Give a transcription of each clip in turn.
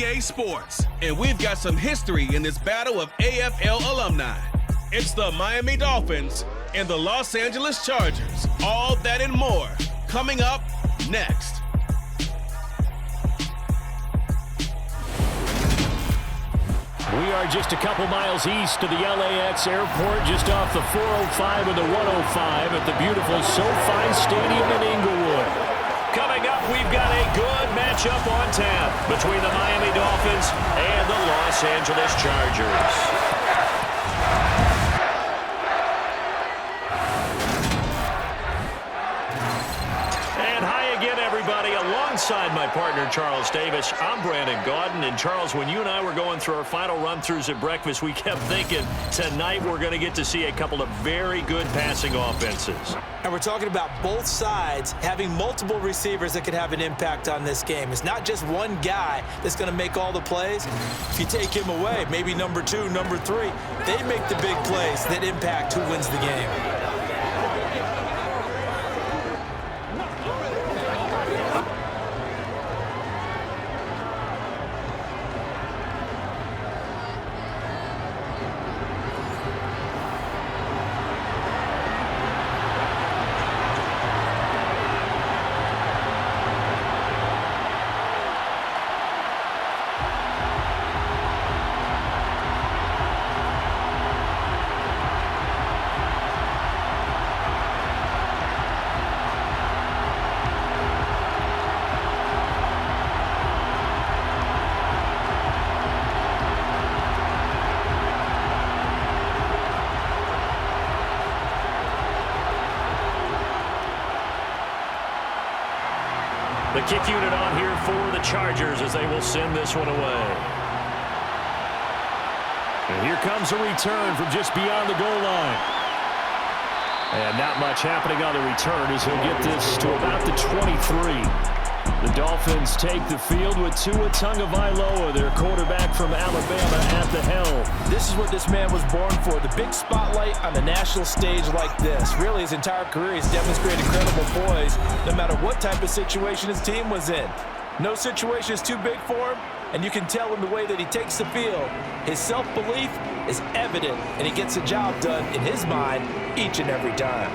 EA Sports, and we've got some history in this battle of AFL alumni. It's the Miami Dolphins and the Los Angeles Chargers. All that and more coming up next. We are just a couple miles east of the LAX airport, just off the 405 and the 105 at the beautiful SoFi Stadium in Inglewood. Coming up, we've got a good matchup on tap between the Miami Dolphins and the Los Angeles Chargers. Alongside my partner, Charles Davis, I'm Brandon Gaudin. And Charles, when you and I were going through our final run-throughs at breakfast, we kept thinking tonight we're going to get to see a couple of very good passing offenses. And we're talking about both sides having multiple receivers that could have an impact on this game. It's not just one guy that's going to make all the plays. If you take him away, maybe number 2, number 3, they make the big plays that impact who wins the game. The kick unit on here for the Chargers as they will send this one away. And here comes a return from just beyond the goal line. And not much happening on the return as he'll get this to about the 23. The Dolphins take the field with Tua Tagovailoa, their quarterback from Alabama, at the helm. This is what this man was born for, the big spotlight on the national stage like this. Really, his entire career, he's demonstrated incredible poise no matter what type of situation his team was in. No situation is too big for him, and you can tell in the way that he takes the field. His self-belief is evident, and he gets the job done in his mind each and every time.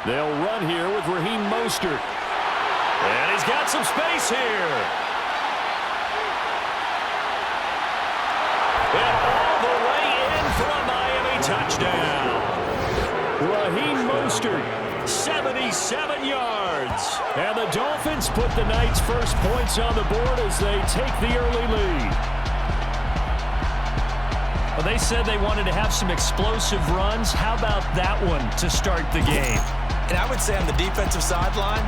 They'll run here with Raheem Mostert. And he's got some space here. And all the way in for a Miami touchdown. Raheem Mostert, 77 yards. And the Dolphins put the night's first points on the board as they take the early lead. Well, they said they wanted to have some explosive runs. How about that one to start the game? And I would say on the defensive sideline,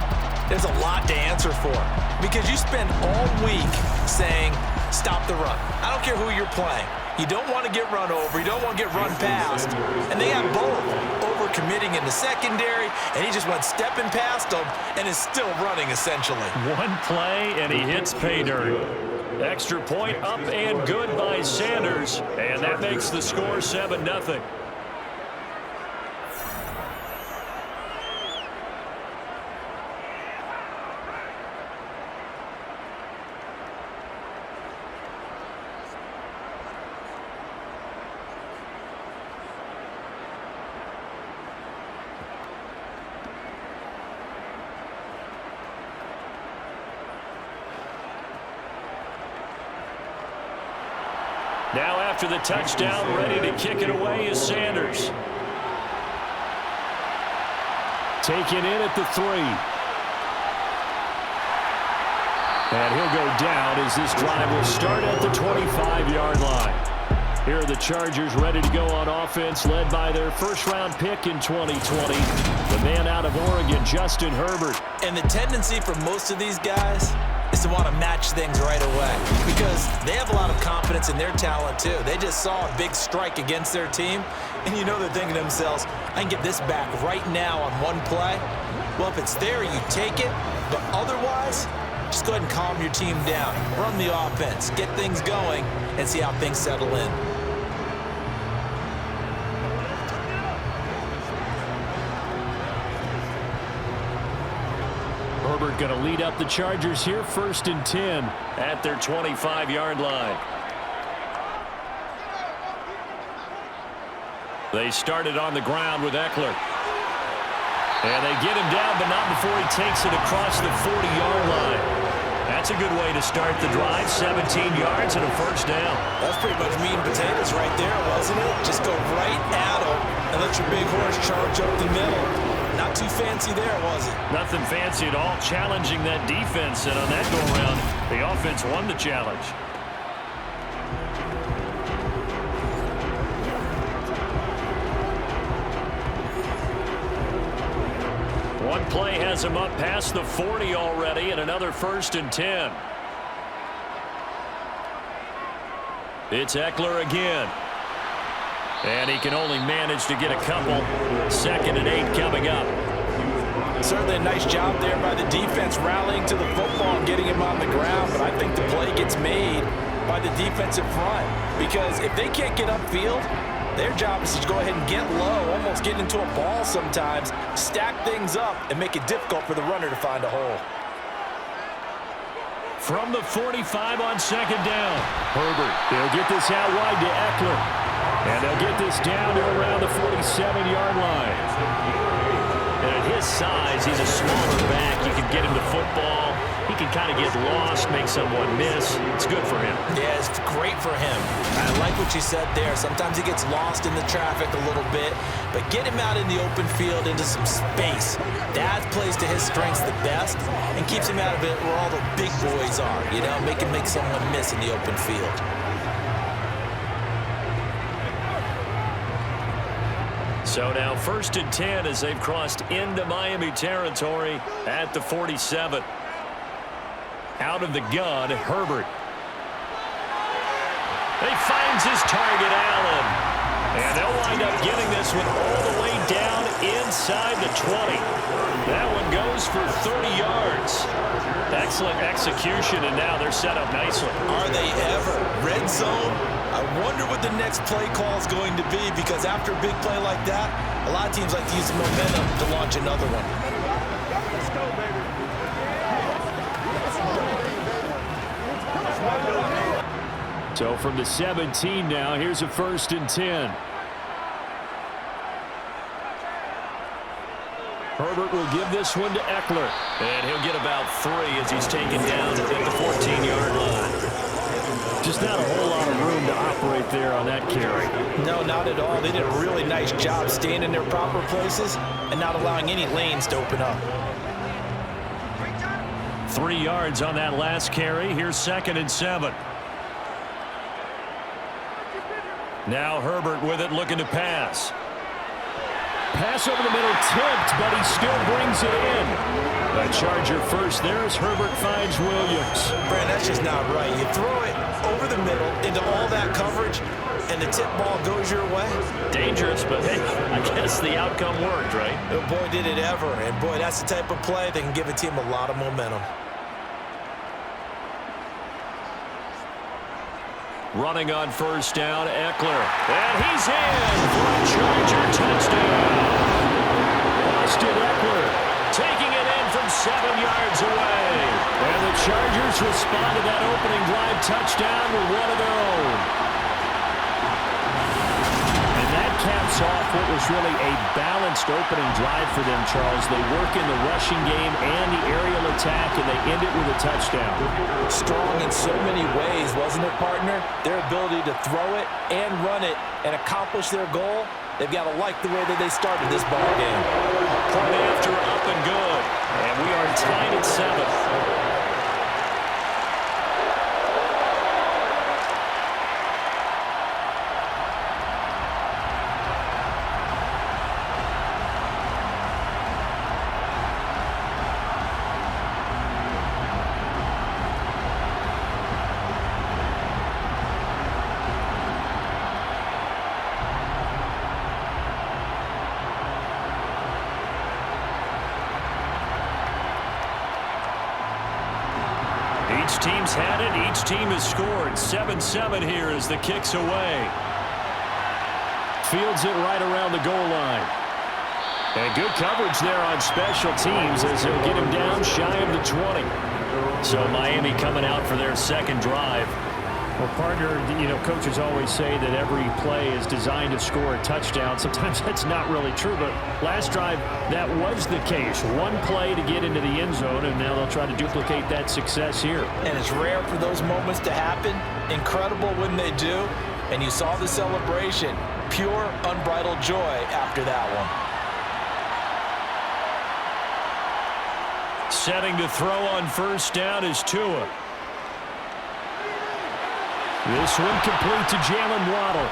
there's a lot to answer for. Because you spend all week saying, stop the run. I don't care who you're playing. You don't want to get run over. You don't want to get run past. And they have both over-committing in the secondary, and he just went stepping past them and is still running, essentially. One play, and he hits pay dirt. Extra point up and good by Sanders. And that makes the score 7-0. Now after the touchdown, ready to kick it away is Sanders. Taken in at the 3. And he'll go down as this drive will start at the 25-yard line. Here are the Chargers ready to go on offense, led by their first-round pick in 2020, the man out of Oregon, Justin Herbert. And the tendency for most of these guys is to want to match things right away because they have a lot of confidence in their talent too. They just saw a big strike against their team, and you know they're thinking to themselves, I can get this back right now on one play. Well, if it's there, you take it. But otherwise, just go ahead and calm your team down. Run the offense, get things going, and see how things settle in. Herbert going to lead up the Chargers here, 1st and 10 at their 25-yard line. They started on the ground with Eckler. And they get him down, but not before he takes it across the 40-yard line. That's a good way to start the drive. 17 yards and a 1st down. That's pretty much meat and potatoes right there, wasn't it? Just go right at him and let your big horse charge up the middle. Not too fancy there, was it? Nothing fancy at all. Challenging that defense, and on that go-around, the offense won the challenge. One play has him up past the 40 already, and another 1st and 10. It's Eckler again. And he can only manage to get a couple. 2nd and 8 coming up. Certainly a nice job there by the defense rallying to the football and getting him on the ground, but I think the play gets made by the defensive front, because if they can't get upfield, their job is to go ahead and get low, almost get into a ball sometimes, stack things up, and make it difficult for the runner to find a hole. From the 45 on 2nd down. Herbert, they'll get this out wide to Eckler. And they'll get this down to around the 47-yard line. And at his size, he's a smaller back. You can get him the football. He can kind of get lost, make someone miss. It's good for him. Yeah, it's great for him. I like what you said there. Sometimes he gets lost in the traffic a little bit, but get him out in the open field into some space. That plays to his strengths the best and keeps him out of it where all the big boys are, you know, make him make someone miss in the open field. So now 1st and 10 as they've crossed into Miami territory at the 47. Out of the gun, Herbert. He finds his target, Allen. And they'll wind up getting this one all the way down inside the 20. That one goes for 30 yards. Excellent execution, and now they're set up nicely. Are they ever? Red zone? I wonder what the next play call is going to be, because after a big play like that, a lot of teams like to use the momentum to launch another one. Let's go, baby. So from the 17 now, here's a 1st and 10. Herbert will give this one to Eckler. And he'll get about 3 as he's taken down at the 14-yard line. Just not a whole lot of room to operate there on that carry. No, not at all. They did a really nice job staying in their proper places and not allowing any lanes to open up. 3 yards on that last carry. Here's 2nd and 7. Now Herbert with it, looking to pass. Pass over the middle, tipped, but he still brings it in. A Charger first there as Herbert finds Williams. Brand, that's just not right. You throw it over the middle into all that coverage, and the tip ball goes your way. Dangerous, but hey, I guess the outcome worked, right? Oh, boy, did it ever. And boy, that's the type of play that can give a team a lot of momentum. Running on 1st down, Eckler. And he's in for a Charger touchdown. Austin Eckler taking it in from 7 yards away. And the Chargers respond to that opening drive touchdown with one of their own. And that caps off what was really a balanced opening drive for them, Charles. They work in the rushing game and the aerial attack, and they end it with a touchdown. Strong in so many ways, wasn't it, partner? Their ability to throw it and run it and accomplish their goal, they've got to like the way that they started this ball game. Point after, up and good. And we are tied at 7. Each team's had it. Each team has scored. 7-7 here as the kick's away. Fields it right around the goal line. And good coverage there on special teams as they'll get him down shy of the 20. So Miami coming out for their second drive. Well, partner, coaches always say that every play is designed to score a touchdown. Sometimes that's not really true, but last drive, that was the case. One play to get into the end zone, and now they'll try to duplicate that success here. And it's rare for those moments to happen. Incredible when they do. And you saw the celebration. Pure, unbridled joy after that one. Setting to throw on first down is Tua. This one complete to Jalen Waddle.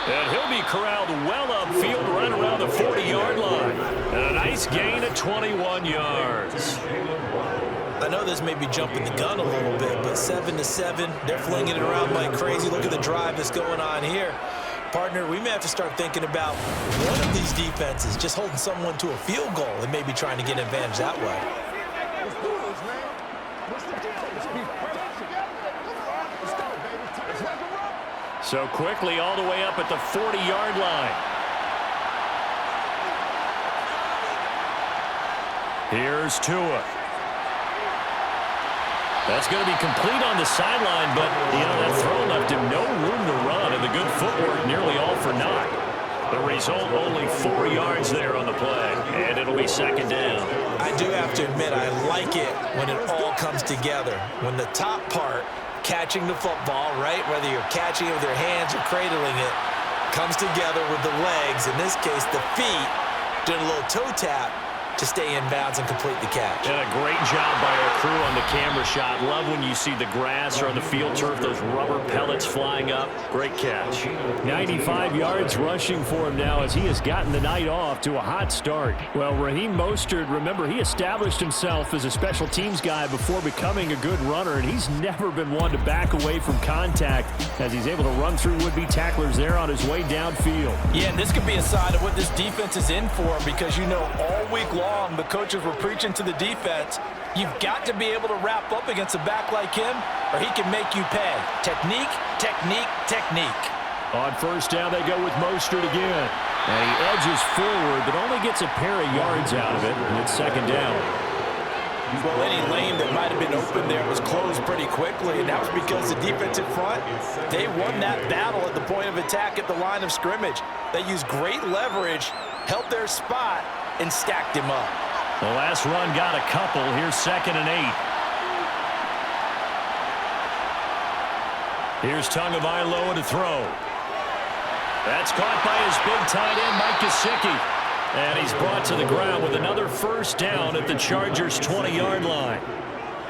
And he'll be corralled well upfield right around the 40-yard line. And a nice gain of 21 yards. I know this may be jumping the gun a little bit, but 7-7, they're flinging it around like crazy. Look at the drive that's going on here. Partner, we may have to start thinking about one of these defenses just holding someone to a field goal and maybe trying to get an advantage that way. So quickly all the way up at the 40-yard line. Here's Tua. That's going to be complete on the sideline, but, that throw left him no room to run, and the good footwork nearly all for naught. The result, only 4 yards there on the play, and it'll be second down. I do have to admit, I like it when it all comes together. When the top part, catching the football, right, whether you're catching it with your hands or cradling it, comes together with the legs, in this case the feet, doing a little toe tap to stay in bounds and complete the catch. And a great job by our crew on the camera shot. Love when you see the grass or on the field turf, those rubber pellets flying up. Great catch. 95 yards rushing for him now as he has gotten the night off to a hot start. Well, Raheem Mostert, remember, he established himself as a special teams guy before becoming a good runner, and he's never been one to back away from contact as he's able to run through would-be tacklers there on his way downfield. Yeah, and this could be a sign of what this defense is in for, because all week long the coaches were preaching to the defense, you've got to be able to wrap up against a back like him or he can make you pay. Technique, technique, technique. On first down, they go with Mostert again. And he edges forward, but only gets a pair of yards out of it, and it's second down. Well, any lane that might have been open there was closed pretty quickly, and that was because the defensive front, they won that battle at the point of attack at the line of scrimmage. They used great leverage, held their spot, and stacked him up. The last run got a couple. Here's 2nd and 8. Here's Tagovailoa to throw. That's caught by his big tight end, Mike Gesicki. And he's brought to the ground with another first down at the Chargers' 20-yard line.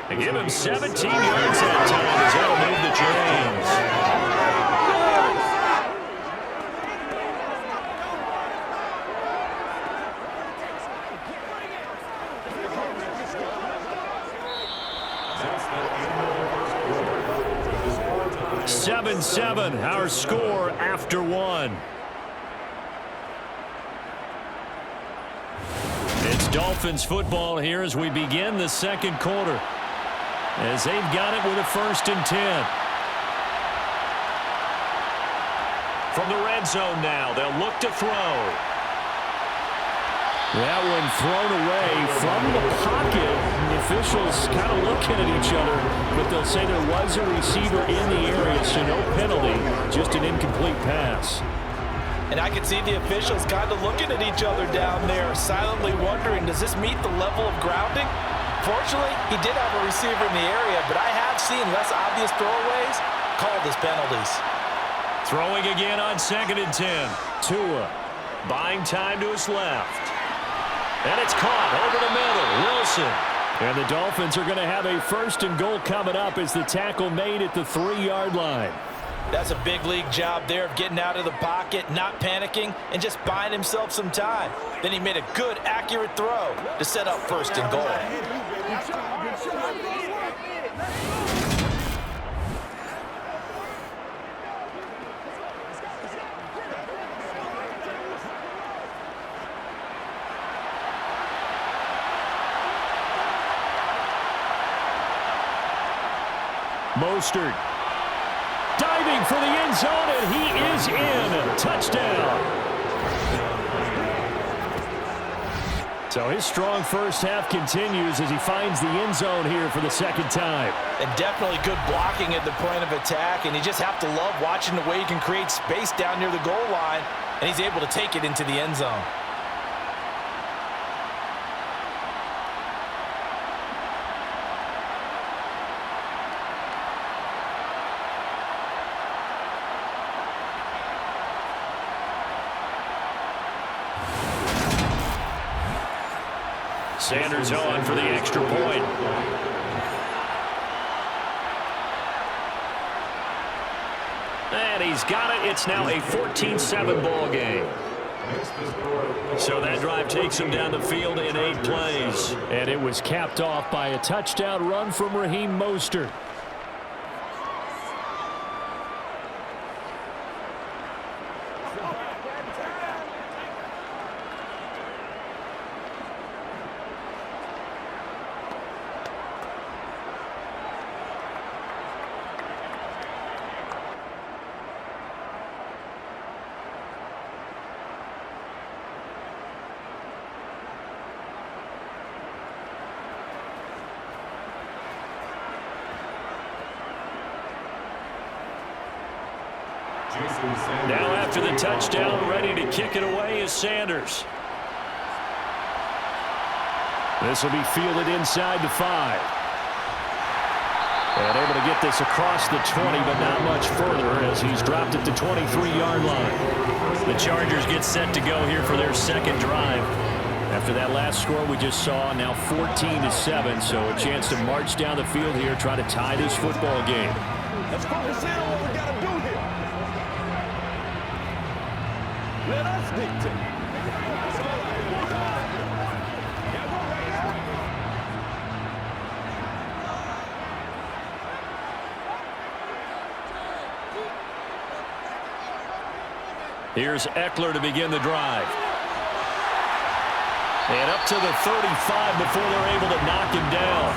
They give him 17 yards that time as that'll move the chains. 7-7, our score after one. It's Dolphins football here as we begin the second quarter. As they've got it with a 1st and 10. From the red zone now, they'll look to throw. That one thrown away from the pocket. The officials kind of looking at each other, but they'll say there was a receiver in the area, so no penalty, just an incomplete pass. And I can see the officials kind of looking at each other down there, silently wondering, does this meet the level of grounding? Fortunately, he did have a receiver in the area, but I have seen less obvious throwaways called as penalties. Throwing again on 2nd and 10. Tua buying time to his left. And it's caught over the middle. Wilson. And the Dolphins are going to have a 1st and goal coming up as the tackle made at the 3-yard line. That's a big league job there of getting out of the pocket, not panicking, and just buying himself some time. Then he made a good, accurate throw to set up 1st and goal. Mostert diving for the end zone, and he is in. Touchdown. So his strong first half continues as he finds the end zone here for the second time. And definitely good blocking at the point of attack, and you just have to love watching the way he can create space down near the goal line, and he's able to take it into the end zone. Sanders on for the extra point. And he's got it. It's now a 14-7 ball game. So that drive takes him down the field in 8 plays. And it was capped off by a touchdown run from Raheem Mostert. Now after the touchdown, ready to kick it away is Sanders. This will be fielded inside the 5. And able to get this across the 20, but not much further as he's dropped it to 23-yard line. The Chargers get set to go here for their second drive. After that last score we just saw, now 14-7, so a chance to march down the field here, try to tie this football game. Let's focus in on what we got to do here. Let us dictate. Here's Eckler to begin the drive. And up to the 35 before they're able to knock him down.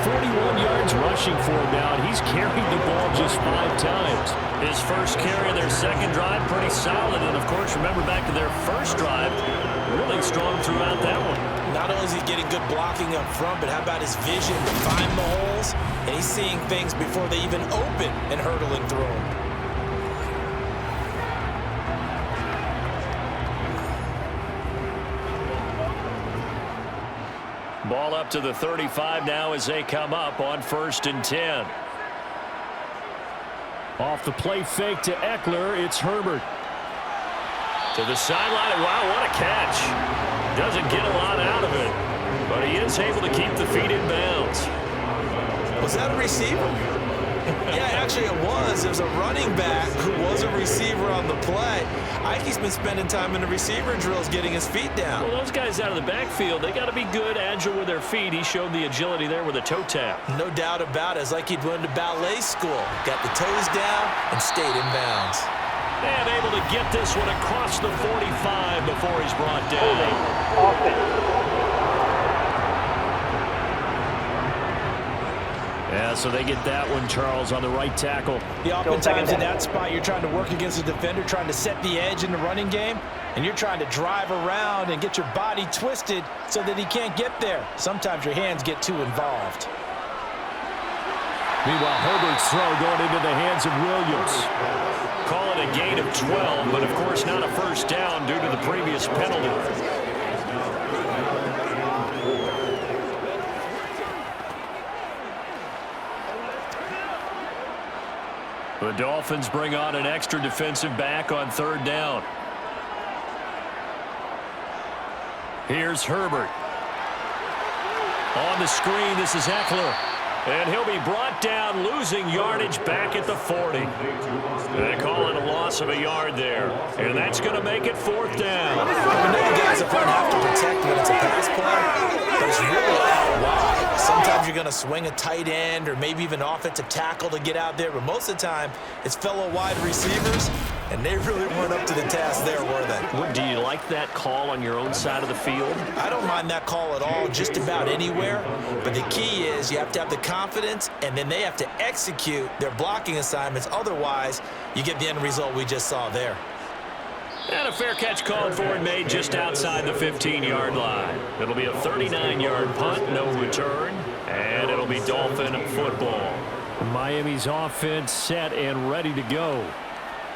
41 yards rushing for him now, and he's carried the ball just 5 times. His first carry of their second drive, pretty solid. And, of course, remember back to their first drive, really strong throughout that one. Not only is he getting good blocking up front, but how about his vision to find the holes? And he's seeing things before they even open and hurdling through them. Ball up to the 35 now as they come up on 1st and 10. Off the play fake to Eckler, it's Herbert. To the sideline. Wow, what a catch. Doesn't get a lot out of it, but he is able to keep the feet in bounds. Was that a receiver? Yeah, actually it was. There's a running back who was a receiver on the play. Ike's been spending time in the receiver drills getting his feet down. Well, those guys out of the backfield, they got to be good, agile with their feet. He showed the agility there with a toe tap. No doubt about it. It's like he'd went to ballet school. Got the toes down and stayed in bounds. And able to get this one across the 45 before he's brought down. Yeah, so they get that one, Charles, on the right tackle. Yeah, oftentimes in that spot, you're trying to work against a defender, trying to set the edge in the running game, and you're trying to drive around and get your body twisted so that he can't get there. Sometimes your hands get too involved. Meanwhile, Herbert's throw going into the hands of Williams. Call it a gain of 12, but of course not a first down due to the previous penalty. The Dolphins bring on an extra defensive back on 3rd down. Here's Herbert. On the screen, this is Eckler. And he'll be brought down, losing yardage back at the 40. They call it a loss of a yard there. And that's going to make it 4th down. I know the guys up front have to protect when it's a pass play, but it's really out wide. So sometimes you're going to swing a tight end or maybe even offensive tackle to get out there, but most of the time it's fellow wide receivers, and they really weren't up to the task there, were they? Do you like that call on your own side of the field? I don't mind that call at all, just about anywhere, but the key is you have to have the confidence, and then they have to execute their blocking assignments. Otherwise, you get the end result we just saw there. And a fair catch called for and made just outside the 15-yard line. It'll be a 39-yard punt, no return, and it'll be Dolphin football. Miami's offense set and ready to go.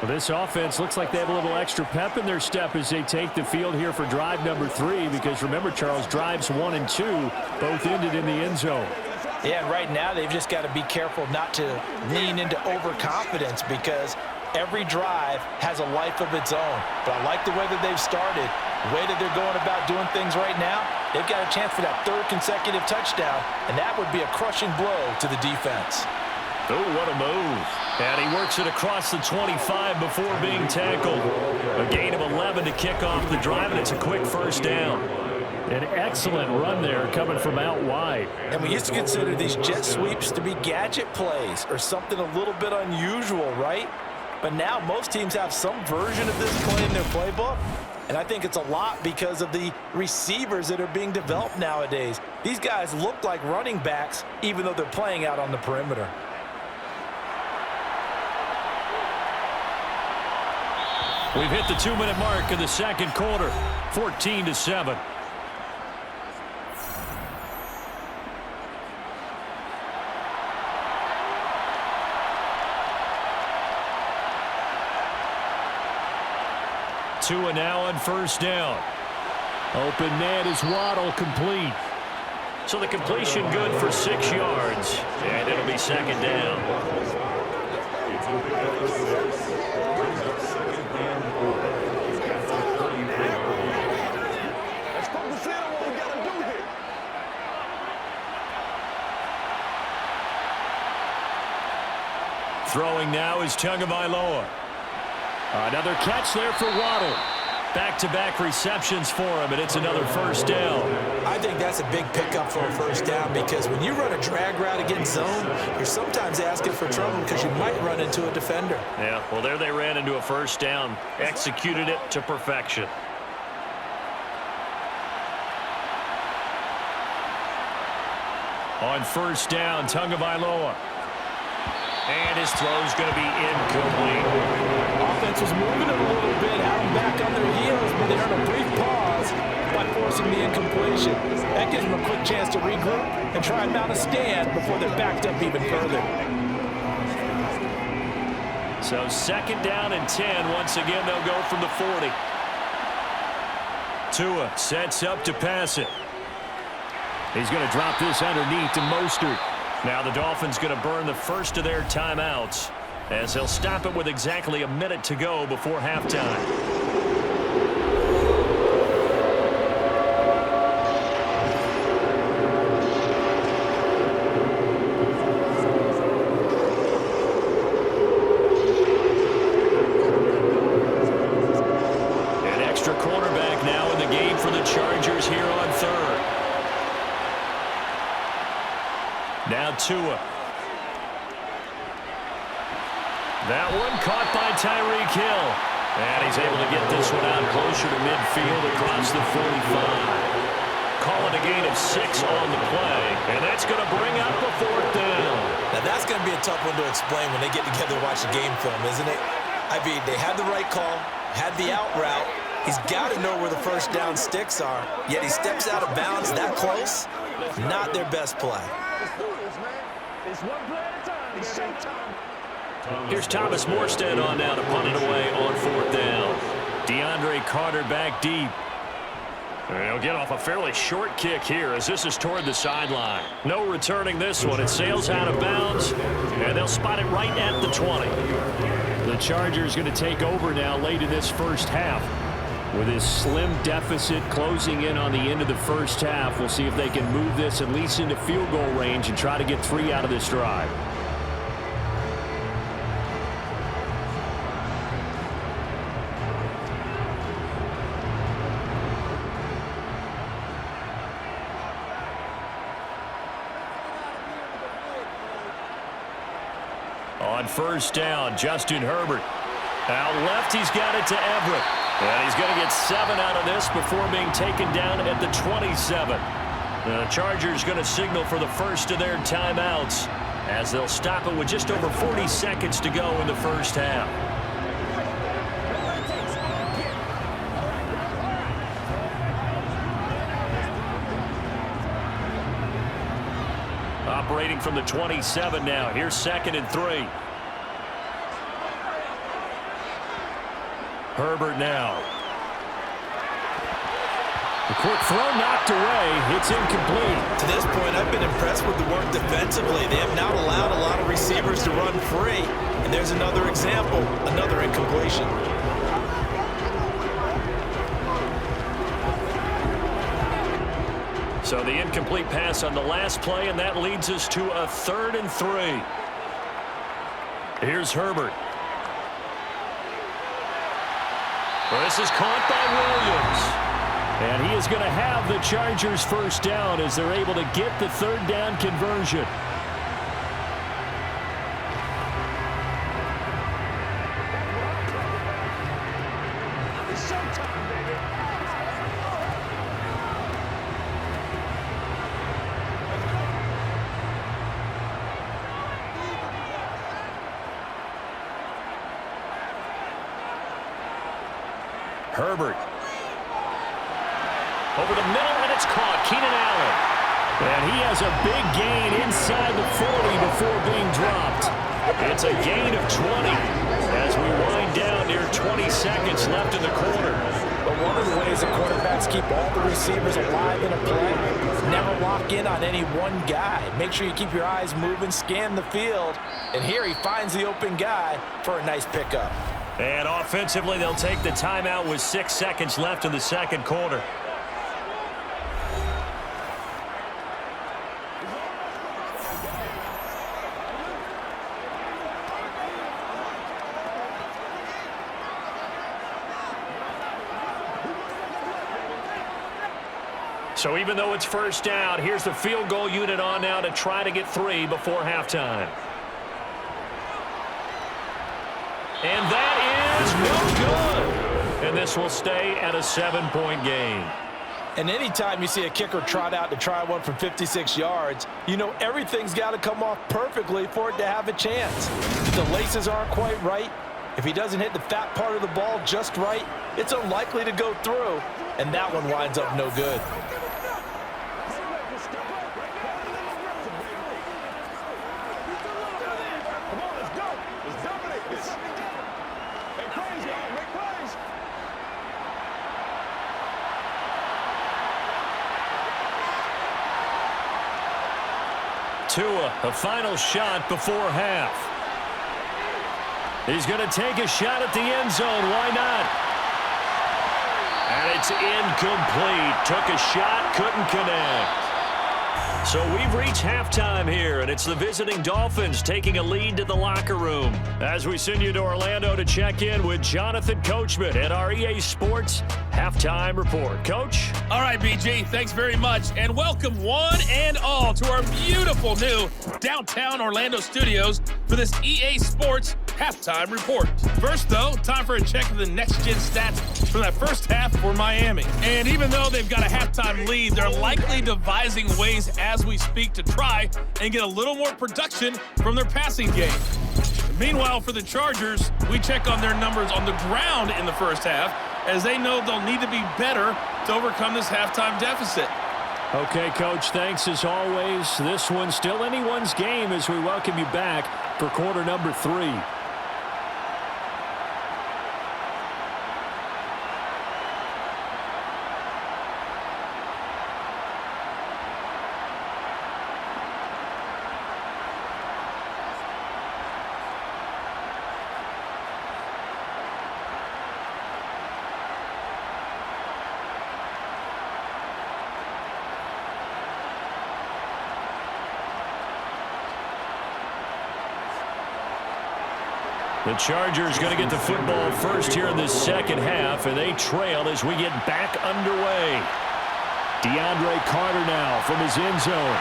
Well, this offense looks like they have a little extra pep in their step as they take the field here for drive number 3, because remember, Charles, drives 1 and 2 both ended in the end zone. Yeah, and right now they've just got to be careful not to lean into overconfidence, because every drive has a life of its own. But I like the way that they've started, the way that they're going about doing things right now. They've got a chance for that 3rd consecutive touchdown, and that would be a crushing blow to the defense. Oh, what a move. And he works it across the 25 before being tackled. A gain of 11 to kick off the drive, and it's a quick first down. An excellent run there coming from out wide. And we used to consider these jet sweeps to be gadget plays or something a little bit unusual, right? But now most teams have some version of this play in their playbook. And I think it's a lot because of the receivers that are being developed nowadays. These guys look like running backs even though they're playing out on the perimeter. We've hit the 2-minute mark in the second quarter, 14-7. Tua now on first down. Open man is Waddle, complete. So the completion good for 6 yards, and it'll be second down. Let's focus in on what we got to do here. Throwing now is Tagovailoa. Another catch there for Waddle. Back-to-back receptions for him, and it's another first down. I think that's a big pickup for a first down, because when you run a drag route against zone, you're sometimes asking for trouble because you might run into a defender. Yeah, well, there they ran into a first down. Executed it to perfection. On first down, Tagovailoa. And his throw's going to be incomplete. Offense was moving it a little bit, had them back on their heels, but they earned a brief pause by forcing the incompletion. That gives them a quick chance to regroup and try and mount a stand before they're backed up even further. So second down and 10. Once again, they'll go from the 40. Tua sets up to pass it. He's going to drop this underneath to Mostert. Now the Dolphins going to burn the first of their timeouts, as they'll stop it with exactly a minute to go before halftime. An extra cornerback now in the game for the Chargers here on third. Now Tua. That one caught by Tyreek Hill. And he's able to get this one out closer to midfield across the 45. Call it a gain of 6 on the play. And that's going to bring up a fourth down. Now that's going to be a tough one to explain when they get together and watch the game film, isn't it? I mean, they had the right call, had the out route. He's got to know where the first down sticks are, yet he steps out of bounds that close. Not their best play. It's one play at a time. It's showtime. Here's Thomas Morstead on now to punt it away on fourth down. DeAndre Carter back deep. And he'll get off a fairly short kick here as this is toward the sideline. No returning this one. It sails out of bounds, and they'll spot it right at the 20. The Chargers going to take over now late in this first half. With his slim deficit closing in on the end of the first half, we'll see if they can move this at least into field goal range and try to get 3 out of this drive. On first down, Justin Herbert. Out left, he's got it to Everett. And he's going to get 7 out of this before being taken down at the 27. The Chargers going to signal for the first of their timeouts as they'll stop it with just over 40 seconds to go in the first half. Operating from the 27 now. Here's 2nd and 3. Herbert now. The quick throw knocked away. It's incomplete. To this point, I've been impressed with the work defensively. They have not allowed a lot of receivers to run free. And there's another example, another incompletion. So the incomplete pass on the last play, and that leads us to a 3rd and 3. Here's Herbert. Well, this is caught by Williams. And he is going to have the Chargers first down as they're able to get the 3rd down conversion. It's showtime, baby. Herbert. Over the middle, and it's caught. Keenan Allen. And he has a big gain inside the 40 before being dropped. It's a gain of 20 as we wind down near 20 seconds left in the quarter. But one of the ways the quarterbacks keep all the receivers alive in a play, never lock in on any one guy. Make sure you keep your eyes moving, scan the field. And here he finds the open guy for a nice pickup. And offensively, they'll take the timeout with 6 seconds left in the second quarter. So even though it's first down, here's the field goal unit on now to try to get 3 before halftime. And that is no good. And this will stay at a 7-point game. And anytime you see a kicker trot out to try one from 56 yards, you know everything's got to come off perfectly for it to have a chance. If the laces aren't quite right, if he doesn't hit the fat part of the ball just right, it's unlikely to go through. And that one winds up no good. Tua, a final shot before half. He's going to take a shot at the end zone. Why not? And it's incomplete. Took a shot, couldn't connect. So we've reached halftime here, and it's the visiting Dolphins taking a lead to the locker room. As we send you to Orlando to check in with Jonathan Coachman at our EA Sports Halftime Report. Coach? All right, BG, thanks very much. And welcome one and all to our beautiful new downtown Orlando studios for this EA Sports Halftime Report. First, though, time for a check of the next-gen stats from that first half for Miami. And even though they've got a halftime lead, they're likely devising ways as we speak to try and get a little more production from their passing game. Meanwhile, for the Chargers, we check on their numbers on the ground in the first half, as they know they'll need to be better to overcome this halftime deficit. Okay, Coach, thanks as always. This one's still anyone's game as we welcome you back for quarter number 3. The Chargers going to get the football first here in this second half, and they trail as we get back underway. DeAndre Carter now from his end zone.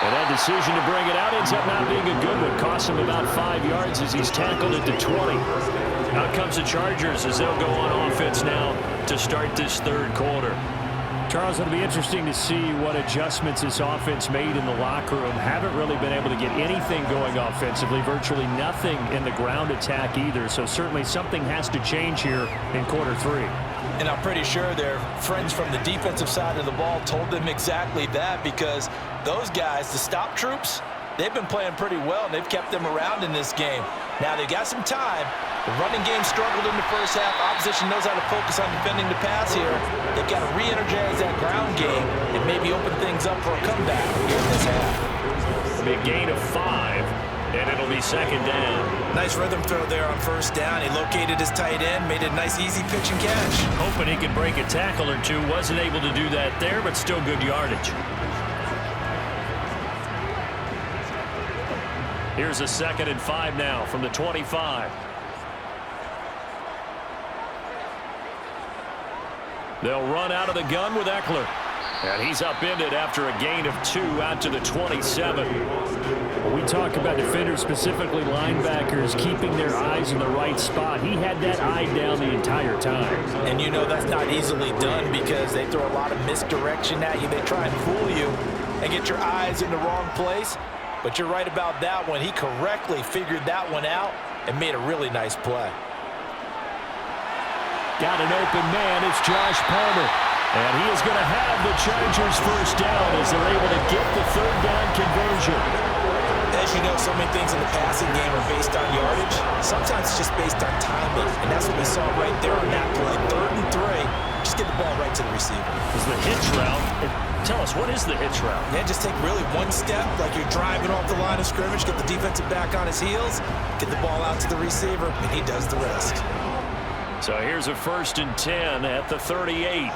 And that decision to bring it out ends up not being a good one. Costs him about 5 yards as he's tackled at the 20. Out comes the Chargers as they'll go on offense now to start this third quarter. Charles, it'll be interesting to see what adjustments this offense made in the locker room. Haven't really been able to get anything going offensively, virtually nothing in the ground attack either. So certainly something has to change here in quarter 3. And I'm pretty sure their friends from the defensive side of the ball told them exactly that, because those guys, the stop troops, they've been playing pretty well, and they've kept them around in this game. Now they've got some time. The running game struggled in the first half. Opposition knows how to focus on defending the pass here. They've got to re-energize that ground game and maybe open things up for a comeback here in this half. Big gain of 5, and it'll be second down. Nice rhythm throw there on first down. He located his tight end, made a nice easy pitch and catch. Hoping he could break a tackle or two. Wasn't able to do that there, but still good yardage. Here's a 2nd and 5 now from the 25. They'll run out of the gun with Eckler. And he's upended after a gain of 2 out to the 27. When we talk about defenders, specifically linebackers, keeping their eyes in the right spot, he had that eye down the entire time. And you know that's not easily done because they throw a lot of misdirection at you. They try and fool you and get your eyes in the wrong place. But you're right about that one. He correctly figured that one out and made a really nice play. Got an open man. It's Josh Palmer. And he is going to have the Chargers first down as they're able to get the third down conversion. As you know, so many things in the passing game are based on yardage. Sometimes it's just based on timing. And that's what we saw right there on that play. 3rd and 3. Just get the ball right to the receiver. Is the hitch route. Tell us, what is the hitch route? Yeah, just take really one step, like you're driving off the line of scrimmage, get the defensive back on his heels, get the ball out to the receiver, and he does the rest. So here's a 1st and 10 at the 38.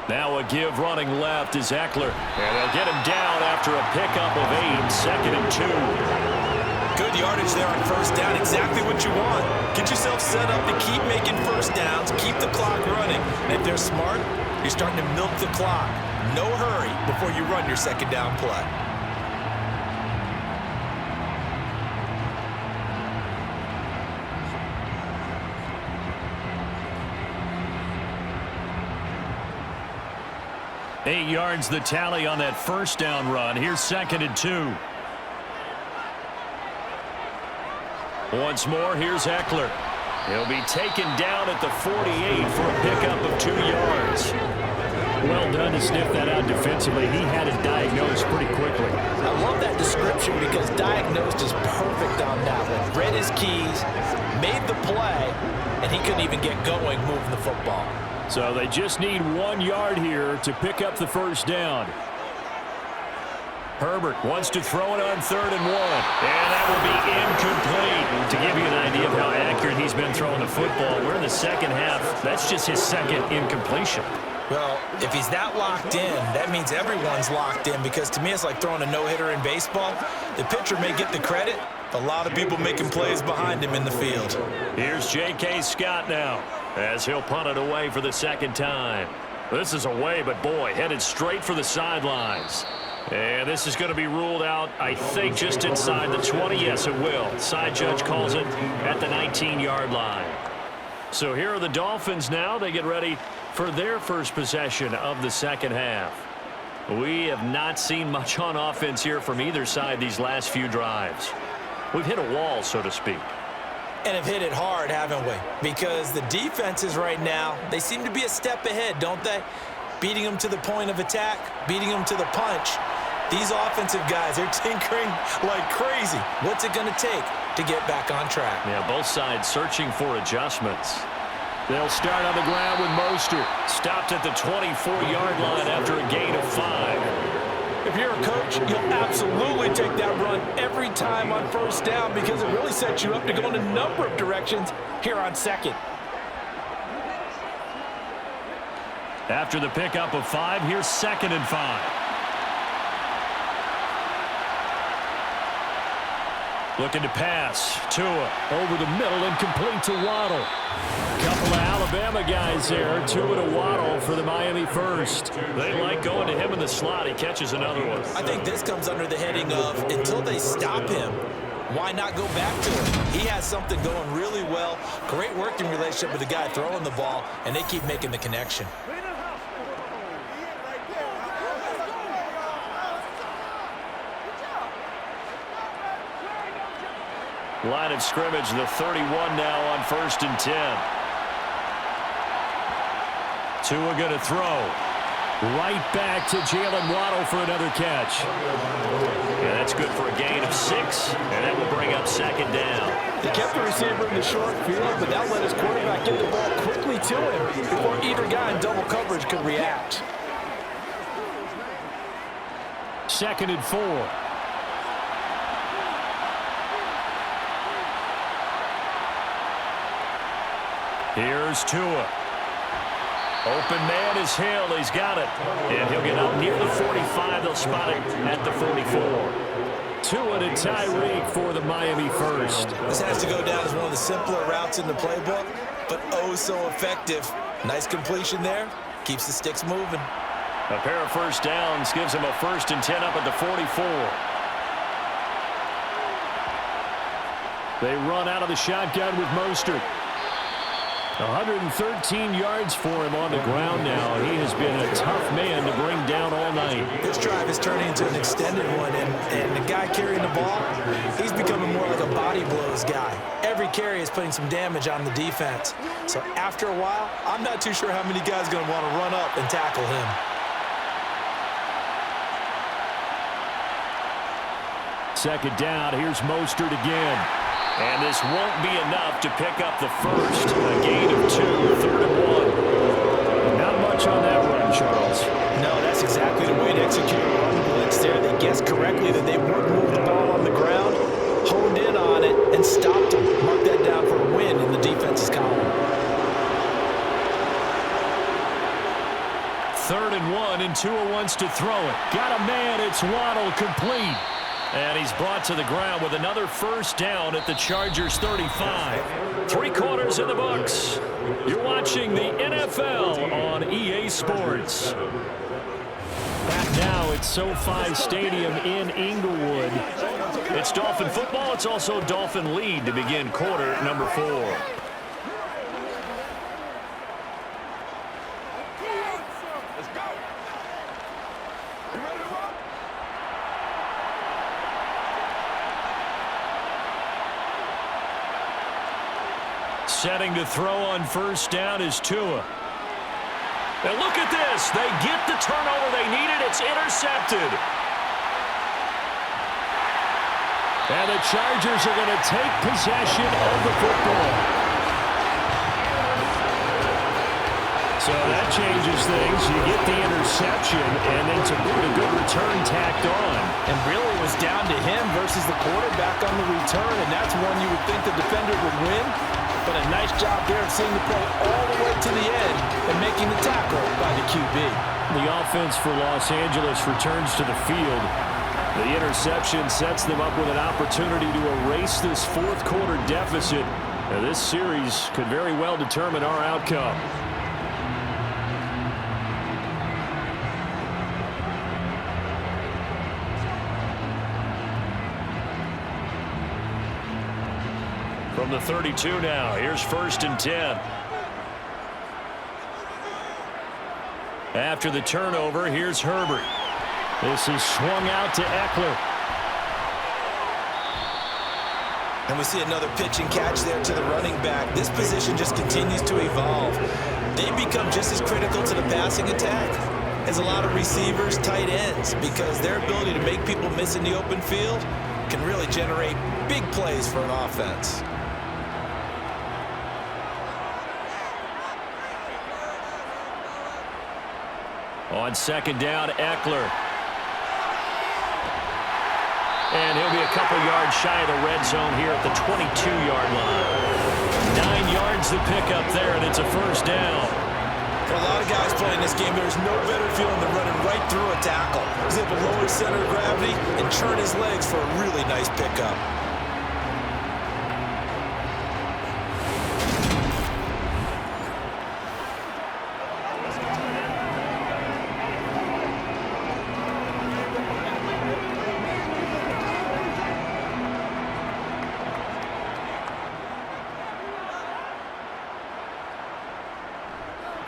Now a give running left is Eckler. And they'll get him down after a pickup of 8, 2nd and 2. Good yardage there on first down, exactly what you want. Get yourself set up to keep making first downs, keep the clock running. And if they're smart, you're starting to milk the clock. No hurry before you run your second down play. Eight yards the tally on that first down run. Here's 2nd and 2. Once more, here's Eckler. He'll be taken down at the 48 for a pickup of 2 yards. Well done to sniff that out defensively. He had it diagnosed pretty quickly. I love that description because diagnosed is perfect on that one. Read his keys, made the play, and he couldn't even get going moving the football. So they just need 1 yard here to pick up the first down. Herbert wants to throw it on 3rd and 1. And that will be incomplete. To give you an idea of how accurate he's been throwing the football, we're in the second half. That's just his 2nd incompletion. Well, if he's that locked in, that means everyone's locked in, because to me it's like throwing a no-hitter in baseball. The pitcher may get the credit, but a lot of people making plays behind him in the field. Here's J.K. Scott now as he'll punt it away for the 2nd time. This is away, but boy, headed straight for the sidelines. And this is going to be ruled out, I think, just inside the 20. Yes, it will. Side judge calls it at the 19-yard line. So here are the Dolphins now. They get ready for their first possession of the second half. We have not seen much on offense here from either side these last few drives. We've hit a wall, so to speak. And have hit it hard, haven't we? Because the defenses right now, they seem to be a step ahead, don't they? Beating them to the point of attack, beating them to the punch. These offensive guys, they're tinkering like crazy. What's it going to take to get back on track? Yeah, both sides searching for adjustments. They'll start on the ground with Mostert. Stopped at the 24-yard line after a gain of 5. If you're a coach, you'll absolutely take that run every time on first down because it really sets you up to go in a number of directions here on 2nd. After the pickup of 5, here's 2nd and 5. Looking to pass. Tua over the middle and complete to Waddle. Couple of Alabama guys there. Tua to Waddle for the Miami first. They like going to him in the slot. He catches another one. I think this comes under the heading of until they stop him, why not go back to him? He has something going really well. Great working relationship with the guy throwing the ball, and they keep making the connection. Line of scrimmage, the 31 now on 1st and 10. Tua going to throw. Right back to Jalen Waddle for another catch. Yeah, that's good for a gain of 6, and that will bring up 2nd down. He kept the receiver in the short field, but that let his quarterback get the ball quickly to him before either guy in double coverage could react. 2nd and 4. Here's Tua. Open man is Hill. He's got it. And he'll get up near the 45. They'll spot it at the 44. Tua to Tyreek for the Miami first. This has to go down as one of the simpler routes in the playbook, but oh so effective. Nice completion there. Keeps the sticks moving. A pair of first downs gives him a 1st and 10 up at the 44. They run out of the shotgun with Mostert. 113 yards for him on the ground now. He has been a tough man to bring down all night. This drive is turning into an extended one, and the guy carrying the ball, he's becoming more like a body blows guy. Every carry is putting some damage on the defense. So after a while, I'm not too sure how many guys are going to want to run up and tackle him. Second down, here's Mostert again. And this won't be enough to pick up the first. A gain of 2, 3rd and 1. Not much on that run, Charles. No, that's exactly the way to execute a run blitz there. They guessed correctly that they wouldn't move the ball on the ground, honed in on it, and stopped them. Mark that down for a win in the defense's column. 3rd and 1, and Tua wants to throw it. Got a man, it's Waddle, complete. And he's brought to the ground with another first down at the Chargers 35. 3 quarters in the books. You're watching the NFL on EA Sports. Back now at SoFi Stadium in Inglewood. It's Dolphin football. It's also Dolphin lead to begin quarter number 4. Setting to throw on first down is Tua. And look at this. They get the turnover they needed. It's intercepted. And the Chargers are going to take possession of the football. So that changes things. You get the interception, and then to boot a good return tacked on. And really it was down to him versus the quarterback on the return, and that's one you would think the defender would win. But a nice job there of seeing the play all the way to the end and making the tackle by the QB. The offense for Los Angeles returns to the field. The interception sets them up with an opportunity to erase this 4th quarter deficit. Now, this series could very well determine our outcome. From the 32 now, here's 1st and 10. After the turnover, here's Herbert. This is swung out to Eckler. And we see another pitch and catch there to the running back. This position just continues to evolve. They become just as critical to the passing attack as a lot of receivers, tight ends, because their ability to make people miss in the open field can really generate big plays for an offense. On second down, Eckler. And he'll be a couple yards shy of the red zone here at the 22-yard line. 9 yards to pick up there, and it's a first down. For a lot of guys playing this game, there's no better feeling than running right through a tackle. He's able to lower his center of gravity and churn his legs for a really nice pickup.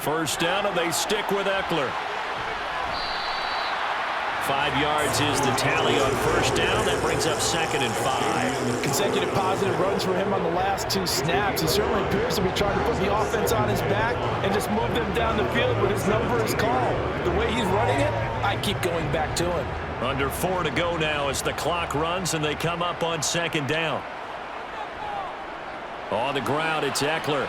First down, and they stick with Eckler. 5 yards is the tally on first down. That brings up 2nd and 5. Consecutive positive runs for him on the last 2 snaps. He certainly appears to be trying to put the offense on his back and just move them down the field when his number is called. The way he's running it, I keep going back to him. Under 4 to go now as the clock runs and they come up on 2nd down. On the ground, it's Eckler.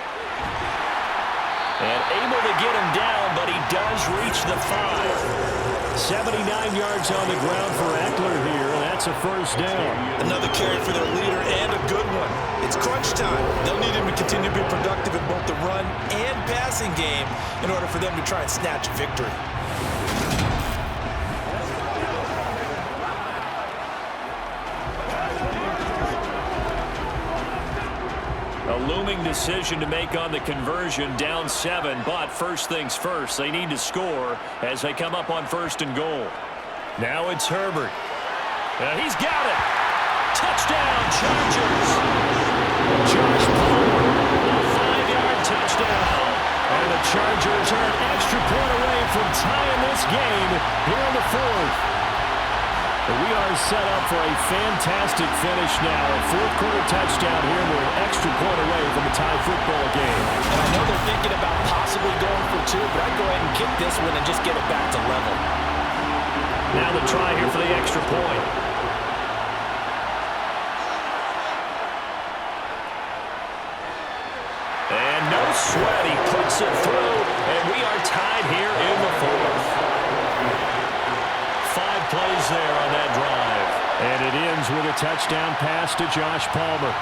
And able to get him down, but he does reach the 5. 79 yards on the ground for Eckler here, and that's a first down. Another carry for their leader and a good one. It's crunch time. They'll need him to continue to be productive in both the run and passing game in order for them to try and snatch a victory. A looming decision to make on the conversion, down 7, but first things first, they need to score as they come up on 1st and goal. Now it's Herbert. He's got it. Touchdown, Chargers. Josh Palmer, a 5-yard touchdown. And the Chargers are an extra point away from tying this game here in the 4th. We are set up for a fantastic finish now. A 4th-quarter touchdown here. We're an extra point away from a tie football game. And I know they're thinking about possibly going for 2, but I'd go ahead and kick this one and just get it back to level. Now the try here for the extra point. And no sweat. He puts it through, and we are tied here in the 4th. 5 plays there on that drive. And it ends with a touchdown pass to Josh Palmer.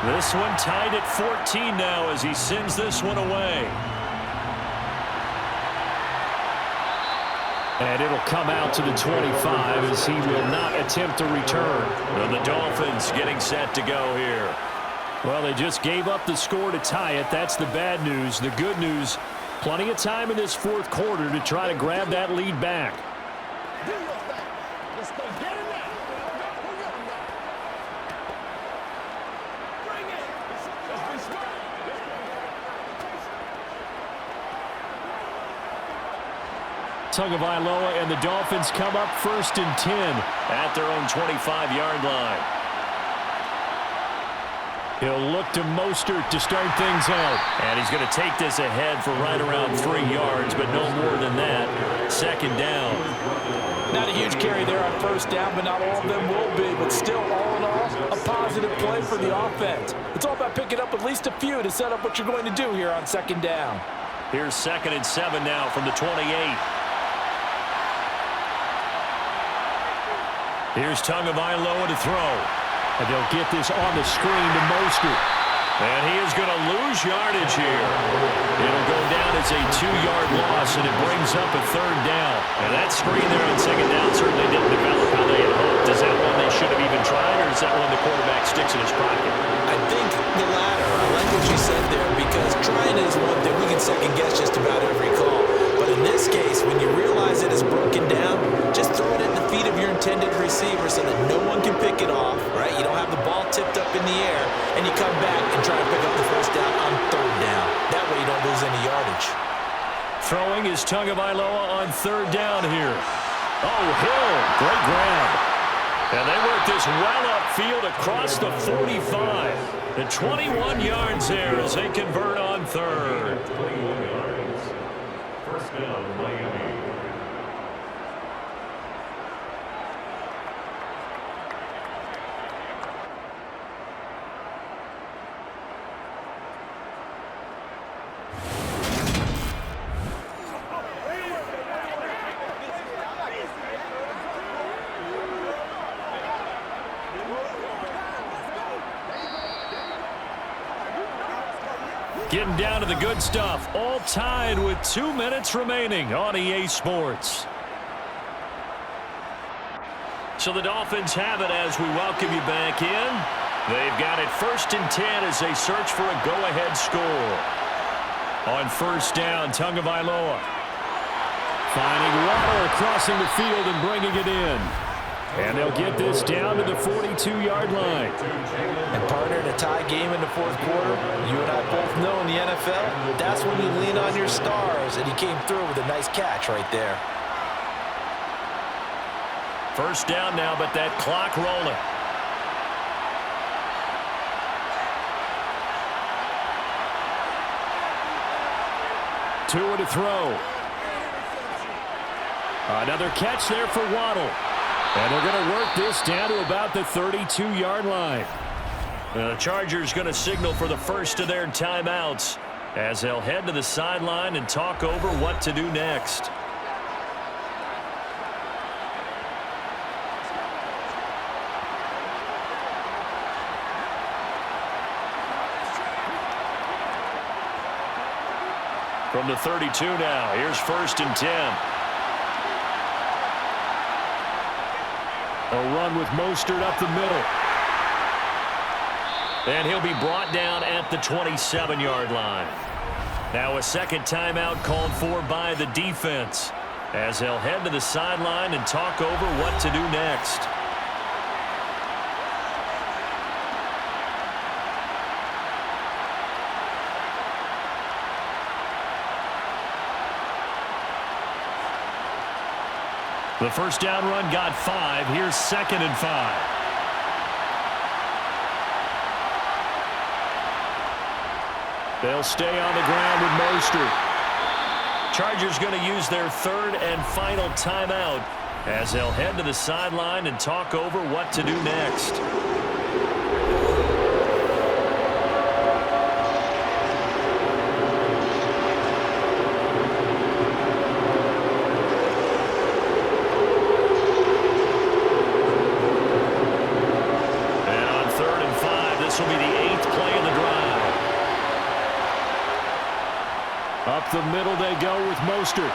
This one tied at 14 now as he sends this one away. And it'll come out to the 25 as he will not attempt to return. And the Dolphins getting set to go here. Well, they just gave up the score to tie it. That's the bad news. The good news, plenty of time in this 4th quarter to try to grab that lead back. Tagovailoa and the Dolphins come up 1st and 10 at their own 25-yard line. He'll look to Mostert to start things out. And he's going to take this ahead for right around 3 yards, but no more than that. 2nd down. Not a huge carry there on 1st down, but not all of them will be. But still, all in all, a positive play for the offense. It's all about picking up at least a few to set up what you're going to do here on 2nd down. Here's 2nd and 7 now from the 28. Here's Tagovailoa to throw. And they'll get this on the screen to Mostert. And he is going to lose yardage here. It'll go down as a 2-yard loss, and it brings up a 3rd down. And that screen there on 2nd down certainly didn't develop how they had hoped. Is that one they should have even tried, or is that one the quarterback sticks in his pocket? I think the latter. I like what you said there, because trying is one thing. We can second-guess just about every call. But in this case, when you realize it is broken down, just throw it at the feet of your intended receiver so that no one can pick it off, right? You don't have the ball tipped up in the air, and you come back and try to pick up the 1st down on 3rd down. That way you don't lose any yardage. Throwing is Tagovailoa on 3rd down here. Oh, Hill, great grab. And they work this well upfield across the 45. And 21 yards there as they convert on 3rd. First down, Miami. Getting down to the good stuff. All tied with 2 minutes remaining on EA Sports. So the Dolphins have it as we welcome you back in. They've got it 1st and 10 as they search for a go-ahead score. On 1st down, Tagovailoa. Finding Waddle, crossing the field and bringing it in. And they'll get this down to the 42-yard line. And partner, in a tie game in the 4th quarter, you and I both know in the NFL, that's when you lean on your stars, and he came through with a nice catch right there. 1st down now, but that clock rolling. Two to throw. Another catch there for Waddle. And they're going to work this down to about the 32-yard line. The Chargers going to signal for the first of their timeouts as they'll head to the sideline and talk over what to do next. From the 32 now, here's 1st and 10. A run with Mostert up the middle. And he'll be brought down at the 27-yard line. Now a second timeout called for by the defense as they'll head to the sideline and talk over what to do next. The 1st down run got 5. Here's 2nd and 5. They'll stay on the ground with Mostert. Chargers going to use their 3rd and final timeout as they'll head to the sideline and talk over what to do next. Up the middle they go with Mostert.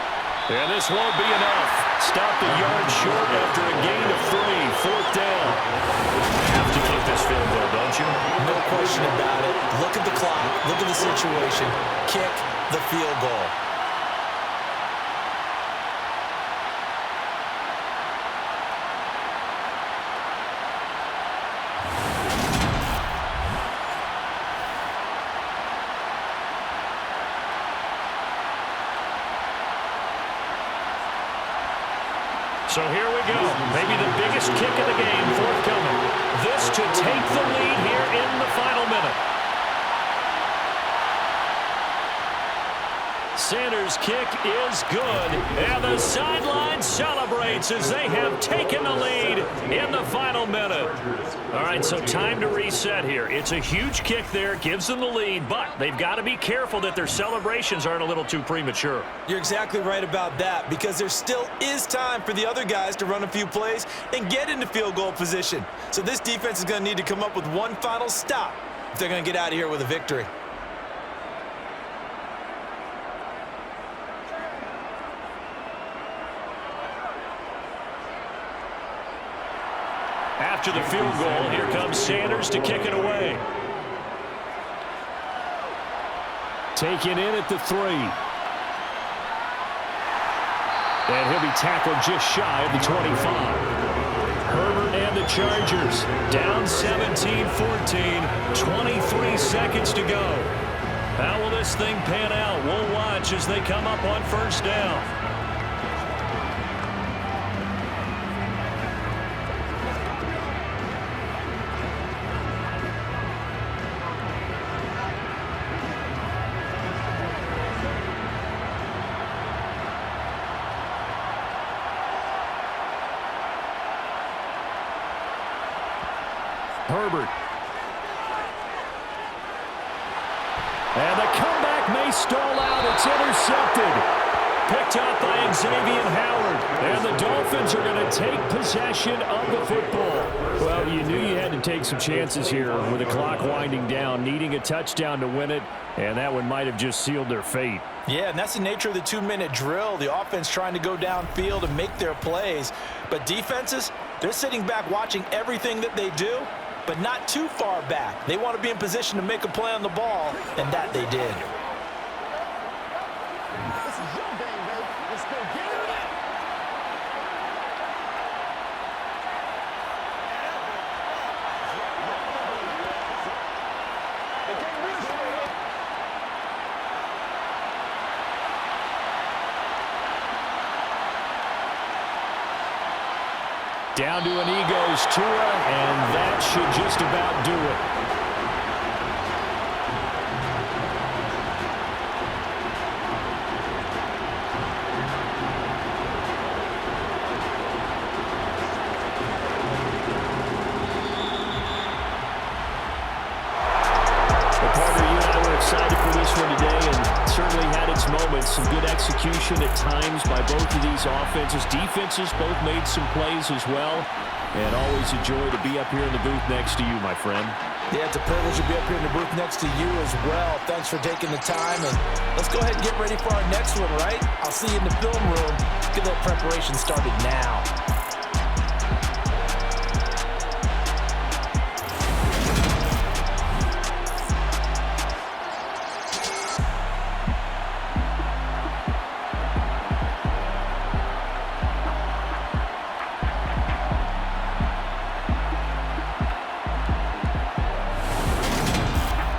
And this won't be enough. Stop the yard short after a gain of 3. 4th down. Have to kick this field goal, don't you? No question about it. Look at the clock. Look at the situation. Kick the field goal. So here we go. Maybe the biggest kick of the game forthcoming. This to take the lead here in the final minute. Sanders' kick is good. And the sideline celebrates as they have taken the lead in the final minute. All right, so time to reset here. It's a huge kick there. Gives them the lead, but they've got to be careful that their celebrations aren't a little too premature. You're exactly right about that because there still is time for the other guys to run a few plays and get into field goal position. So this defense is going to need to come up with one final stop if they're going to get out of here with a victory. After the field goal, here comes Sanders to kick it away. Taken in at the 3. And he'll be tackled just shy of the 25. Herbert and the Chargers down 17-14, 23 seconds to go. How will this thing pan out? We'll watch as they come up on 1st down. Herbert. And the comeback may stall out. It's intercepted. Picked up by Xavier Howard. And the Dolphins are going to take possession of the football. Well, you knew you had to take some chances here with the clock winding down, needing a touchdown to win it, and that one might have just sealed their fate. Yeah, and that's the nature of the 2-minute drill. The offense trying to go downfield and make their plays. But defenses, They're sitting back watching everything that they do, but not too far back. They want to be in position to make a play on the ball, and that they did. This is your game, baby. Let's go get it. Down to an Eagles Tua, and that should just about do it. Excited for this one today, and certainly had its moments. Some good execution at times by both of these offenses. Defenses both made some plays as well, and always a joy to be up here in the booth next to you, my friend. Yeah, it's a privilege to be up here in the booth next to you as well. Thanks for taking the time, and let's go ahead and get ready for our next one, right? I'll see you in the film room. Let's get that preparation started now.